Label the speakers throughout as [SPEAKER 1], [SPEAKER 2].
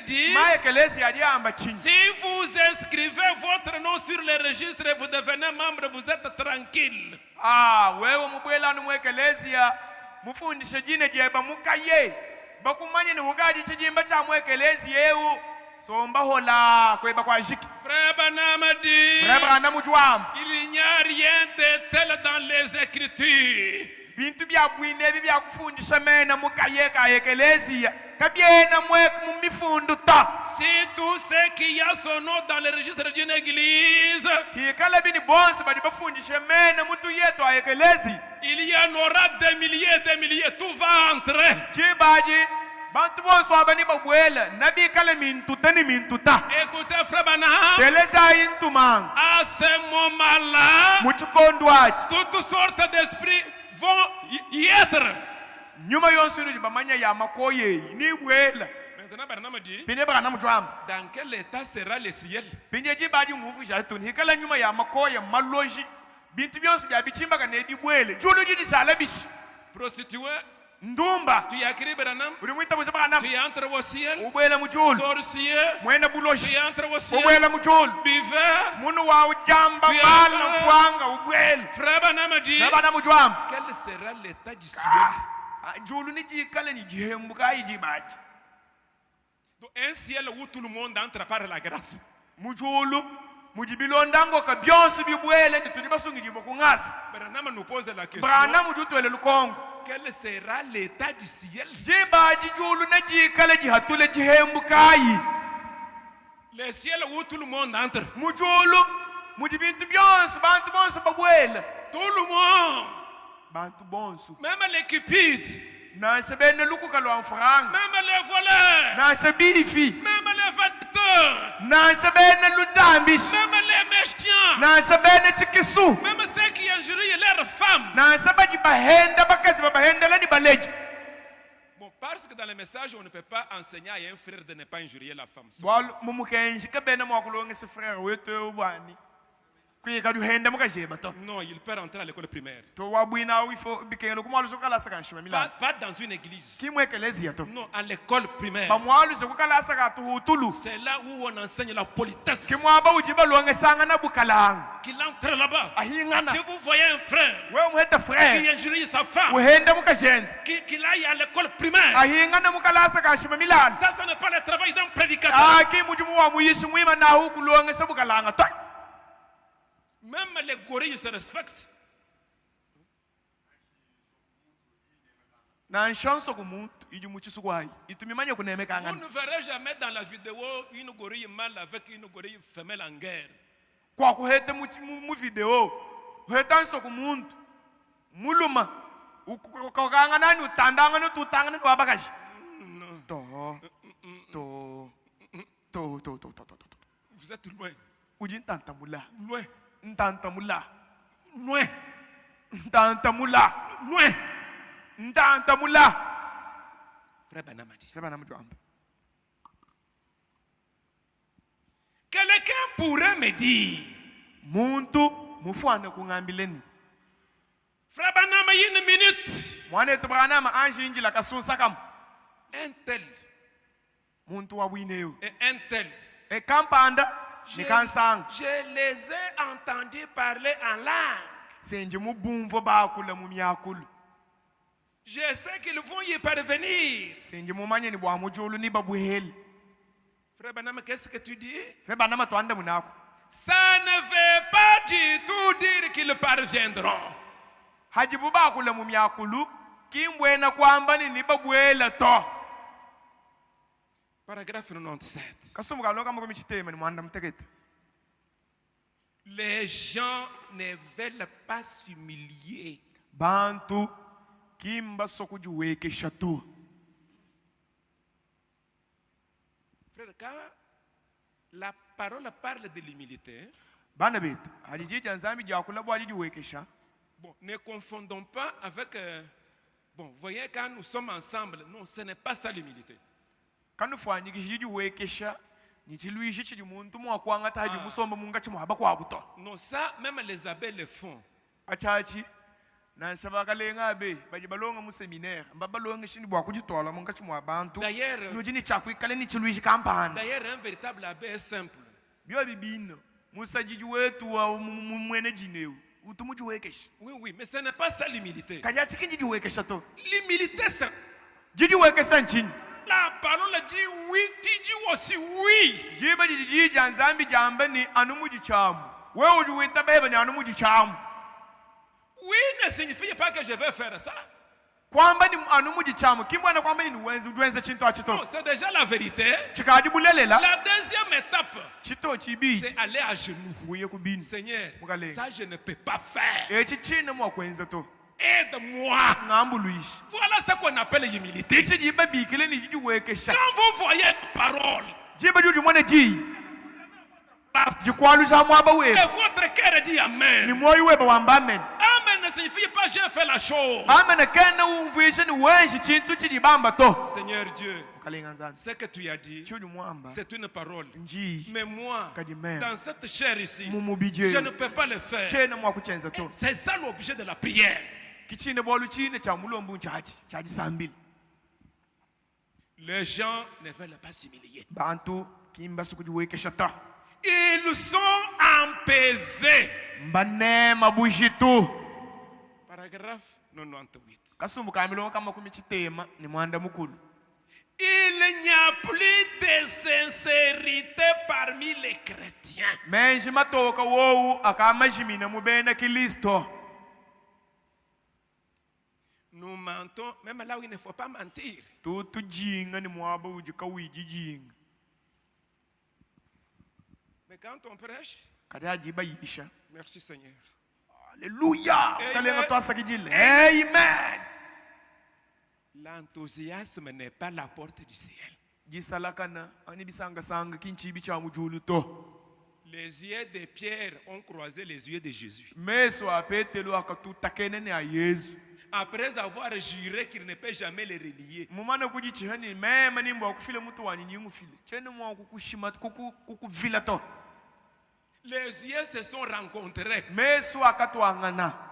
[SPEAKER 1] l'église dit, si vous inscrivez votre nom sur les registres et vous devenez membre, vous êtes tranquille.
[SPEAKER 2] wewe mubwelano mwekelesia mufundishe jine jeba mukaye bakumanye ni ugaji chijimba cha mwekelesia yewu somba hola kweba kwa jiki.
[SPEAKER 1] Frère Branham dit, il n'y a rien de tel dans les Écritures.
[SPEAKER 2] Bintu bya bwine bya kufundisha mena mukaye ka ekelesia kabyena mwe mumifundu ta.
[SPEAKER 1] Si tout ce qui a son nom dans le registre d'une église,
[SPEAKER 2] hikala bini bonse badi bafundisha mena mutu yetu a ekelesi,
[SPEAKER 1] il y en aura des milliers, tout va entrer.
[SPEAKER 2] Jibaji bantu bonso abani babwela nabi kala mintuta ni mintuta.
[SPEAKER 1] Écoutez frère Branham,
[SPEAKER 2] Teleza intumang
[SPEAKER 1] à ce moment-là,
[SPEAKER 2] muchikondwaji
[SPEAKER 1] toutes sortes d'esprits vont y être.
[SPEAKER 2] Nyuma yonsuru jibamanya ya makoye ni bwela.
[SPEAKER 1] Maintenant Branham dit,
[SPEAKER 2] dans
[SPEAKER 1] quel état sera le ciel?
[SPEAKER 2] Hikala nyuma ya makoye maloji bintu byonse bya bichimba ka nedi bwele julu jidi salabishi
[SPEAKER 1] Prostituée,
[SPEAKER 2] ndumba
[SPEAKER 1] tu as écrit Branham,
[SPEAKER 2] ulimwita buze Branham
[SPEAKER 1] tu entres au ciel.
[SPEAKER 2] ubwela mujulu
[SPEAKER 1] Sorcier,
[SPEAKER 2] mwena
[SPEAKER 1] tu
[SPEAKER 2] buloji
[SPEAKER 1] entres au ciel.
[SPEAKER 2] ubwela mujulu
[SPEAKER 1] Buveur,
[SPEAKER 2] munu wa ujamba
[SPEAKER 1] Tu
[SPEAKER 2] bal
[SPEAKER 1] entres-
[SPEAKER 2] na fwanga ubwela
[SPEAKER 1] frère Branham dit,
[SPEAKER 2] nabana mujwamba
[SPEAKER 1] quel sera l'état du ciel?
[SPEAKER 2] julu ni jikala ni jihembuka ijibaji.
[SPEAKER 1] Donc, un ciel où tout le monde entre par la grâce.
[SPEAKER 2] Mujulu mujibilondango ka byonse bibwele ndituni basungijibwa kungasi.
[SPEAKER 1] Branham nous pose la question,
[SPEAKER 2] Branham mujutwele lukongo
[SPEAKER 1] quel sera l'état du ciel?
[SPEAKER 2] jibaji julu na jikala jihatule jihembukayi.
[SPEAKER 1] Le ciel où tout le monde entre.
[SPEAKER 2] Mujulu mujibintu byonse bantu bonse babwele
[SPEAKER 1] Tout le monde,
[SPEAKER 2] bantu bonse
[SPEAKER 1] même les cupides,
[SPEAKER 2] nase bene lukuka lwa mfuranga
[SPEAKER 1] même les voleurs,
[SPEAKER 2] nase bifi
[SPEAKER 1] même les vendeurs,
[SPEAKER 2] nase bene ludambishi
[SPEAKER 1] même les méchants,
[SPEAKER 2] nase bene chikisu
[SPEAKER 1] même ceux qui injurient leurs femmes.
[SPEAKER 2] nase baji bahenda bakazi babahendela ni baleji.
[SPEAKER 1] Bon, parce que dans le message, on ne peut pas enseigner à un frère de ne pas injurier la femme.
[SPEAKER 2] Bwal mumukenji ka bene mwakulonga si frère wetu bwani kuyika duhenda mukajeba to
[SPEAKER 1] Non, il peut rentrer à l'école primaire.
[SPEAKER 2] to wabwina wifo bikelo kumwalu sokala saka nshima milana
[SPEAKER 1] Pas dans une église.
[SPEAKER 2] kimwekelezia to
[SPEAKER 1] Non, à l'école primaire.
[SPEAKER 2] bamwalu sokala saka tuhutulu
[SPEAKER 1] C'est là où on enseigne la politesse.
[SPEAKER 2] kimwaba ujiba longa sanga na bukalanga
[SPEAKER 1] Qu'il entre là-bas.
[SPEAKER 2] ahingana
[SPEAKER 1] Si vous voyez un frère
[SPEAKER 2] wewe muheta
[SPEAKER 1] qui
[SPEAKER 2] frère
[SPEAKER 1] injurie sa femme,
[SPEAKER 2] uhenda mukajenda
[SPEAKER 1] qu'il aille à l'école primaire.
[SPEAKER 2] ahingana mukala saka nshima milana
[SPEAKER 1] Ça n'est pas le travail d'un prédicateur.
[SPEAKER 2] aki mujimu wa muyishi mwima na huku longa sabukalanga to.
[SPEAKER 1] Même les gorilles se respectent.
[SPEAKER 2] Na nshanso kumuntu iji muchisu kwayi itumimanye
[SPEAKER 1] Vous
[SPEAKER 2] kunemekanga
[SPEAKER 1] ne verrez jamais dans la vidéo une gorille mâle avec une gorille femelle en guerre.
[SPEAKER 2] kwa kuhete mu video uheta nso kumuntu muluma ukokanga nani utandanga no tutanga no wabakashi to to to to to to to
[SPEAKER 1] Vous êtes loin.
[SPEAKER 2] uji ntantamula
[SPEAKER 1] Loin.
[SPEAKER 2] ntantamula
[SPEAKER 1] Loin.
[SPEAKER 2] ntantamula
[SPEAKER 1] Loin.
[SPEAKER 2] ntantamula.
[SPEAKER 1] Frère Branham a dit,
[SPEAKER 2] Sema na mjomba
[SPEAKER 1] quelqu'un pourrait me dire,
[SPEAKER 2] muntu mufwane kungambileni
[SPEAKER 1] Frère Branham, une minute.
[SPEAKER 2] mwane to Branham anjinji la kasunsa kam
[SPEAKER 1] Un tel
[SPEAKER 2] muntu wa bwineyo
[SPEAKER 1] et un tel.
[SPEAKER 2] e kampanda ni kansanga
[SPEAKER 1] Je les ai entendus parler en langue.
[SPEAKER 2] senje mubumvo bakula mu myakulu
[SPEAKER 1] Je sais qu'ils vont y parvenir.
[SPEAKER 2] senje mumanye ni bwa mujulu ni babweheli
[SPEAKER 1] Frère Branham, qu'est-ce que tu dis?
[SPEAKER 2] fe Branham twanda munako
[SPEAKER 1] Ça ne veut pas du tout dire qu'ils parviendront.
[SPEAKER 2] hajibu bakula mu myakulu kimbwena kwamba ni babwela to.
[SPEAKER 1] Paragraphe 97.
[SPEAKER 2] kasumuka loka mko michitema ni mwanda mtekete.
[SPEAKER 1] Les gens ne veulent pas s'humilier.
[SPEAKER 2] Bantu kimba sokujuweke shatu.
[SPEAKER 1] Frère, quand la parole parle de l'humilité,
[SPEAKER 2] Bana betu hajiji nzambi jakula bwa jiweke sha.
[SPEAKER 1] bon, ne confondons pas avec bon, voyez quand nous sommes ensemble, non, ce n'est pas ça l'humilité.
[SPEAKER 2] Kanu fwanyi jiweke sha ni chiluishi chiji muntu mwa kwanga taji musomba munga chimu haba kwa buto.
[SPEAKER 1] Non, ça même les abbés le font.
[SPEAKER 2] Achachi na shabakalenga be baji balonga mu séminaire mbabalonga shini bwa kujitola monga chimwa abantu
[SPEAKER 1] D'ailleurs,
[SPEAKER 2] nujini chakwe kale ni chiluishi kampani
[SPEAKER 1] d'ailleurs, un véritable abbé est simple.
[SPEAKER 2] byo bibino musajiji wetu wa mwene jineu utumuji wekesha
[SPEAKER 1] Oui, oui, mais ce n'est pas ça l'humilité.
[SPEAKER 2] kaja chikinji wekesha to
[SPEAKER 1] L'humilité, c'est
[SPEAKER 2] jiji wekesha nchini
[SPEAKER 1] la parole dit oui, tu dis aussi oui.
[SPEAKER 2] jiba jiji janzambi jamba ni anumuji chamu wewe ujuwita bebe ni anumuji chamu
[SPEAKER 1] Oui ne signifie pas que je vais faire ça.
[SPEAKER 2] kwamba ni anumuji chamu kimbwana kwamba ni wenzi udwenze chinto achito
[SPEAKER 1] Non, c'est déjà la vérité.
[SPEAKER 2] chikadi bulelela
[SPEAKER 1] La deuxième étape,
[SPEAKER 2] chito chibi
[SPEAKER 1] c'est aller à genoux.
[SPEAKER 2] uye kubini
[SPEAKER 1] Seigneur,
[SPEAKER 2] Mukale.
[SPEAKER 1] ça je ne peux pas faire.
[SPEAKER 2] echi chine mwa kwenza to
[SPEAKER 1] Aide-moi.
[SPEAKER 2] ngambu luishi
[SPEAKER 1] Voilà ce qu'on appelle l'humilité.
[SPEAKER 2] ichi jiba bikile ni jiji wekesha
[SPEAKER 1] Quand vous voyez la parole,
[SPEAKER 2] jiba juju mwana ji jikwalu cha mwaba
[SPEAKER 1] et
[SPEAKER 2] wewe
[SPEAKER 1] votre cœur dit
[SPEAKER 2] ni
[SPEAKER 1] Amen.
[SPEAKER 2] moyo weba wamba amen
[SPEAKER 1] Amen ne signifie pas j'ai fait la chose.
[SPEAKER 2] amen kana umvuishe ni wenshi chintu chijibamba to
[SPEAKER 1] Seigneur Dieu,
[SPEAKER 2] mukalenga nzanzi
[SPEAKER 1] ce que tu as dit,
[SPEAKER 2] chuju mwamba
[SPEAKER 1] c'est une parole.
[SPEAKER 2] nji
[SPEAKER 1] Mais moi,
[SPEAKER 2] Kadimem.
[SPEAKER 1] dans cette chair ici,
[SPEAKER 2] mumubije
[SPEAKER 1] je ne peux pas le faire.
[SPEAKER 2] chene mwa kuchenza to
[SPEAKER 1] C'est ça l'objet de la prière.
[SPEAKER 2] kichine bolu chine cha mulombu chaji sambili
[SPEAKER 1] Les gens ne veulent pas s'humilier.
[SPEAKER 2] bantu kimba sukujiwekesha ta
[SPEAKER 1] Ils sont apaisés.
[SPEAKER 2] mbanema bujitu
[SPEAKER 1] Paragraphe 98.
[SPEAKER 2] kasumbu kamilongo kama kumichitema ni mwanda mukulu
[SPEAKER 1] Il n'y a plus de sincérité parmi les chrétiens.
[SPEAKER 2] menji matoka wowu akamajimina mubena kilisto
[SPEAKER 1] Nous mentons même là où il ne faut pas mentir.
[SPEAKER 2] tutu jinga ni mwaba ujika wiji jinga
[SPEAKER 1] Mais quand on prêche,
[SPEAKER 2] kati ajiba yisha
[SPEAKER 1] merci Seigneur.
[SPEAKER 2] Haleluya
[SPEAKER 1] Amen.
[SPEAKER 2] kalenga twasakijile amen
[SPEAKER 1] L'enthousiasme n'est pas la porte du ciel.
[SPEAKER 2] jisalakana ani bisanga sanga kinchibi cha mujulu to
[SPEAKER 1] Les yeux de Pierre ont croisé les yeux de Jésus.
[SPEAKER 2] meso apetelo akatutakene ne a yesu
[SPEAKER 1] Après avoir juré qu'il ne peut jamais les relier,
[SPEAKER 2] mumana kujichihani mema nimbo akufile mutu wani nyingu file chene mwa kukushima kukuvila to
[SPEAKER 1] les yeux se sont rencontrés.
[SPEAKER 2] meso akatwangana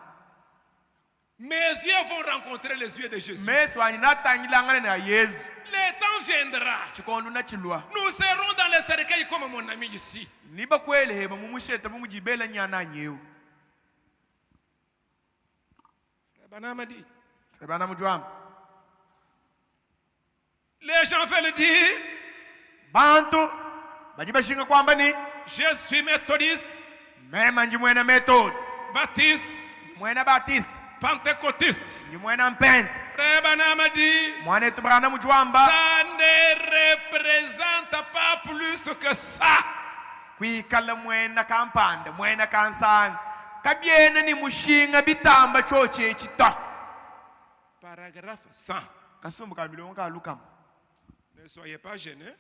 [SPEAKER 1] Mes yeux vont rencontrer les yeux de Jésus.
[SPEAKER 2] meso ani natangilangana na yesu
[SPEAKER 1] Le temps viendra.
[SPEAKER 2] chikondo na chilwa
[SPEAKER 1] Nous serons dans le cercueil comme mon ami ici.
[SPEAKER 2] niba kwele heba mumusheta mumujibela nyana nyeu
[SPEAKER 1] Banama dit.
[SPEAKER 2] ebana mujwam
[SPEAKER 1] Les gens veulent dire,
[SPEAKER 2] bantu bajibashinga kwamba ni
[SPEAKER 1] je suis méthodiste,
[SPEAKER 2] mema nji mwena method
[SPEAKER 1] baptiste,
[SPEAKER 2] mwena baptist
[SPEAKER 1] pentecôtiste.
[SPEAKER 2] nji mwena mpent
[SPEAKER 1] Frère Banama dit,
[SPEAKER 2] mwana etu brana mujwamba
[SPEAKER 1] ça ne représente pas plus que ça.
[SPEAKER 2] kwikala mwena kampanda mwena kansanga kabyena ni mushinga bitamba choche chita
[SPEAKER 1] Paragraphe 100.
[SPEAKER 2] kasumbu kamilongo kalukam
[SPEAKER 1] Ne soyez pas gênés.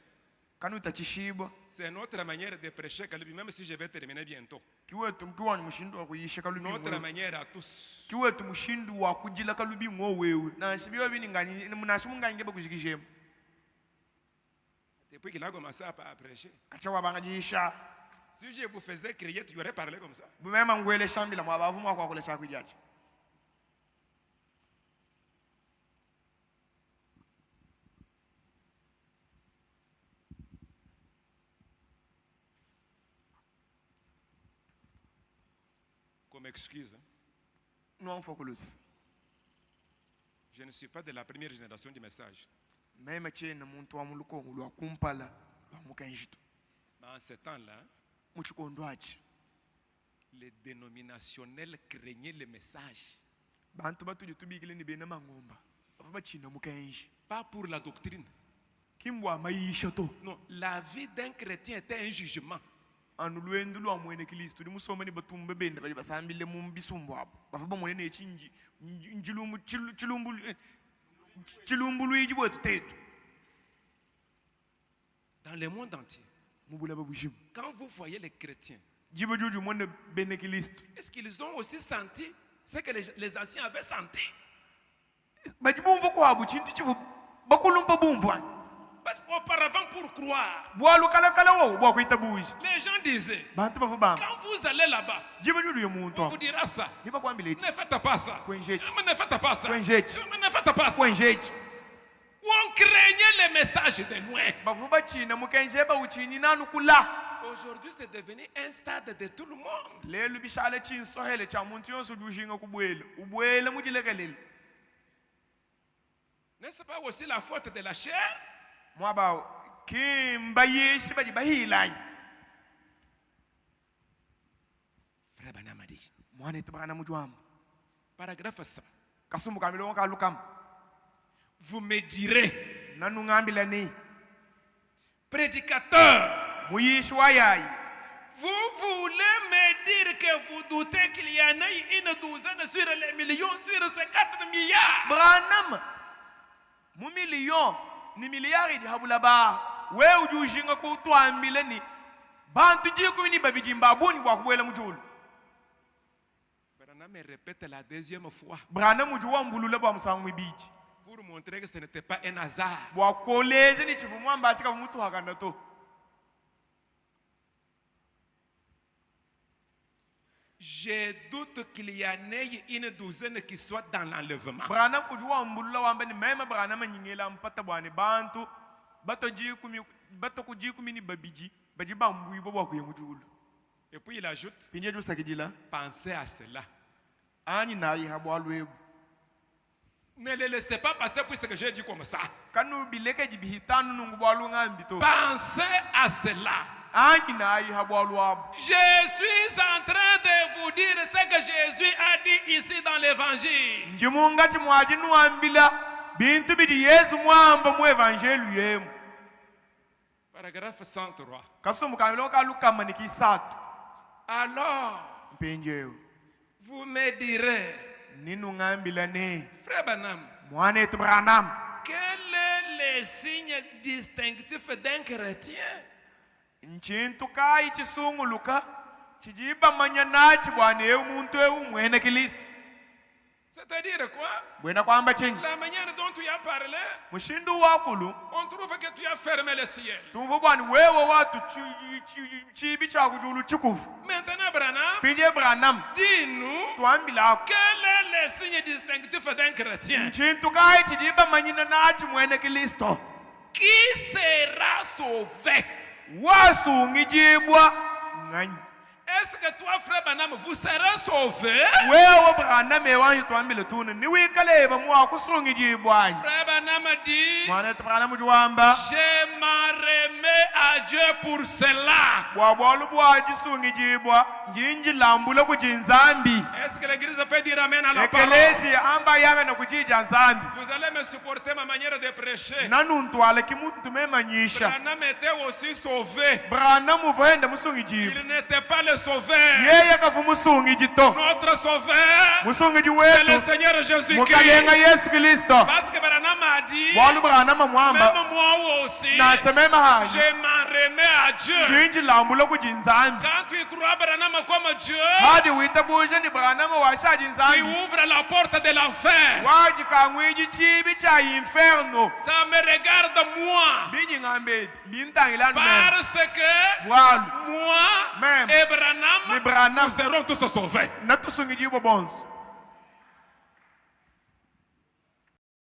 [SPEAKER 2] kanuta chishibo
[SPEAKER 1] C'est notre manière de prêcher, même si je vais terminer bientôt.
[SPEAKER 2] kiwetu mkiwani mushindu wa kuyisha kalubi
[SPEAKER 1] Notre
[SPEAKER 2] ngwewe
[SPEAKER 1] manière à tous.
[SPEAKER 2] kiwetu mushindu wa kujila kalubi ngowewe na shibiwa bini ngani munashimungani ngebe kujikishemo
[SPEAKER 1] Depuis qu'il a commencé à prêcher.
[SPEAKER 2] kachawa bangajisha
[SPEAKER 1] Si je vous faisais crier, tu aurais parlé comme ça.
[SPEAKER 2] bumema ngwele shambila mwabavu mwako kule chakujacha
[SPEAKER 1] Comme excuse, hein.
[SPEAKER 2] non focus
[SPEAKER 1] Je ne suis pas de la première génération du message.
[SPEAKER 2] mema chena muntu wa mulukongo lwa kumpala lwa mukanjito
[SPEAKER 1] Mais en ce temps-là,
[SPEAKER 2] muchikondwachi
[SPEAKER 1] les dénominationnels craignaient le message.
[SPEAKER 2] bantu batuje tubikile ni bena mangomba avuba china mukanji
[SPEAKER 1] Pas pour la doctrine.
[SPEAKER 2] kimbwa maisha to
[SPEAKER 1] Non, la vie d'un chrétien était un jugement.
[SPEAKER 2] anu lwendu lwa mwene kristu limusoma ni batumbe benda bali basambile mumbisumbu abo bavuba mwene nechinji njilumbu chilumbu lwiji bwetu tetu
[SPEAKER 1] Dans le monde entier,
[SPEAKER 2] mubula babujimu
[SPEAKER 1] quand vous voyez les chrétiens,
[SPEAKER 2] jibo juju mwene bene kristu
[SPEAKER 1] est-ce qu'ils ont aussi senti ce que les anciens avaient senti?
[SPEAKER 2] bajibumva kwabo chintu chivu bakulumpa bumva
[SPEAKER 1] Parce qu'auparavant, pour croire,
[SPEAKER 2] bwalu kala kala wo bwa kuita buji
[SPEAKER 1] les gens disaient,
[SPEAKER 2] bantu bavubamba
[SPEAKER 1] quand vous allez là-bas,
[SPEAKER 2] jiba judu yo
[SPEAKER 1] on
[SPEAKER 2] muntu
[SPEAKER 1] vous dira ça.
[SPEAKER 2] niba kwambile
[SPEAKER 1] Ne
[SPEAKER 2] ichi
[SPEAKER 1] faites pas ça.
[SPEAKER 2] Kwenjechi.
[SPEAKER 1] Ne faites pas ça.
[SPEAKER 2] Kwenjechi.
[SPEAKER 1] Ne faites pas ça.
[SPEAKER 2] kwenjechi
[SPEAKER 1] On craignait les messages de Noé.
[SPEAKER 2] bavuba china mukenje ba uchini nanu kula
[SPEAKER 1] Aujourd'hui, c'est devenu un stade de tout le monde.
[SPEAKER 2] lelo bishale chinsohele cha muntu yonso dujinga kubwela ubwela mujilekelele
[SPEAKER 1] N'est-ce pas aussi la faute de la chair?
[SPEAKER 2] mwaba kimba yeshi baji bahilai
[SPEAKER 1] Frère Branham a dit,
[SPEAKER 2] mwana etubana mujwamba
[SPEAKER 1] paragraphe 100.
[SPEAKER 2] kasumbu kamilo wonka lukam
[SPEAKER 1] Vous me direz,
[SPEAKER 2] nanu ngambila ni
[SPEAKER 1] prédicateur,
[SPEAKER 2] muyishi wayayi
[SPEAKER 1] vous voulez me dire que vous doutez qu'il y en a une douzaine sur les millions, sur 50 milliards?
[SPEAKER 2] Branham mu million ni miliyari di habula ba we ujushinga ko twambile ni bantu jiku ni babijimba buni bwa kubwela mujulu
[SPEAKER 1] Branham répète la deuxième fois
[SPEAKER 2] Branham ujuwa mbulule bwa musangu ibiji
[SPEAKER 1] pour montrer que ce n'était pas un hasard.
[SPEAKER 2] bwa koleze ni chifu mwamba achika mutu hakanda to
[SPEAKER 1] Je doute qu'il y en ait une douzaine qui soit dans l'enlèvement.
[SPEAKER 2] Branham ujuwa mbulula wamba ni mema Branham nyingela mpata bwani bantu bato kujikumi ni babiji bajiba mbui bwa kuyengujulu
[SPEAKER 1] Et puis il ajoute,
[SPEAKER 2] pinje ju sakijila
[SPEAKER 1] pensez à cela.
[SPEAKER 2] ani nayi habwa lwebu
[SPEAKER 1] Ne le laissez pas passer puisque j'ai dit comme ça.
[SPEAKER 2] kanu bileke jibihitanu nungu bwa lunga mbito
[SPEAKER 1] Pensez à cela.
[SPEAKER 2] ani nayi habwa lwabu
[SPEAKER 1] Je suis en train de vous dire ce que Jésus a dit ici dans l'évangile.
[SPEAKER 2] njimunga chimwaji nuambila bintu bidi Yesu mwamba mu evangelu yemu
[SPEAKER 1] Paragraphe 103.
[SPEAKER 2] kasumbu kamilo ka lukama nikisatu
[SPEAKER 1] Alors,
[SPEAKER 2] mpenjeo
[SPEAKER 1] vous me direz,
[SPEAKER 2] ninu ngambila ne
[SPEAKER 1] Frère Branham,
[SPEAKER 2] mwana etu Branham
[SPEAKER 1] quel est le signe distinctif d'un chrétien?
[SPEAKER 2] nchintu kai chisunguluka chijiba manyanachi bwana eu muntu eu mwene Kristo
[SPEAKER 1] C'est-à-dire quoi?
[SPEAKER 2] bwena kwamba chinyi
[SPEAKER 1] La manière dont tu as parlé,
[SPEAKER 2] mushindu wakulu
[SPEAKER 1] on trouve que tu as fermé le ciel.
[SPEAKER 2] tumvu bwani wewe watu chibi chakujulu chikufu
[SPEAKER 1] Maintenant, Branham,
[SPEAKER 2] pinje Branham
[SPEAKER 1] dis-nous,
[SPEAKER 2] twambilako
[SPEAKER 1] quel est le signe distinctif d'un chrétien?
[SPEAKER 2] nchintu kai chijiba manyanachi mwene Kristo
[SPEAKER 1] Qui sera sauvé?
[SPEAKER 2] wasungijibwa ng'anyi
[SPEAKER 1] Est-ce que toi, Frère Branham, vous serez sauvé?
[SPEAKER 2] wewe Branham ewanje twambile tunu niwikaleba mwakusungijibwa
[SPEAKER 1] Frère Branham dit,
[SPEAKER 2] mwana etu Branham juwamba
[SPEAKER 1] je m'en remets à Dieu pour cela.
[SPEAKER 2] bwabwalu bwajisungijibwa njinjilambula kujinzambi
[SPEAKER 1] Est-ce que l'église peut dire amen à la parole?
[SPEAKER 2] ekelesi amba yave na kujija nzambi
[SPEAKER 1] Vous allez me supporter ma manière de prêcher.
[SPEAKER 2] nanuntwala kimuntu memanyisha
[SPEAKER 1] Branham était aussi sauvé.
[SPEAKER 2] Branham uvenda musungijibwa
[SPEAKER 1] Il n'était pas le sauveur.
[SPEAKER 2] yeye kavu musungijito
[SPEAKER 1] Notre sauveur,
[SPEAKER 2] musungiji
[SPEAKER 1] c'est le
[SPEAKER 2] wetu
[SPEAKER 1] Seigneur Jésus-Christ.
[SPEAKER 2] mukayenga Yesu Kristo
[SPEAKER 1] Parce que Branham a dit,
[SPEAKER 2] bwalu Branham mwamba
[SPEAKER 1] même moi aussi,
[SPEAKER 2] nasemema haji
[SPEAKER 1] je m'en remets à Dieu.
[SPEAKER 2] njinjilambula kujinzambi
[SPEAKER 1] Quand tu crois Branham comme Dieu,
[SPEAKER 2] hadi witabuje ni Branham washaji
[SPEAKER 1] tu
[SPEAKER 2] nzambi
[SPEAKER 1] ouvres la porte de l'enfer.
[SPEAKER 2] wajikangwiji chibi cha inferno
[SPEAKER 1] Ça me regarde moi.
[SPEAKER 2] binyiŋambe bintangilanu meme
[SPEAKER 1] Parce que
[SPEAKER 2] bwalu
[SPEAKER 1] moi
[SPEAKER 2] Même.
[SPEAKER 1] et
[SPEAKER 2] ni
[SPEAKER 1] Branham,
[SPEAKER 2] Branham
[SPEAKER 1] nous serons tous sauvés.
[SPEAKER 2] natusungijibwa bonso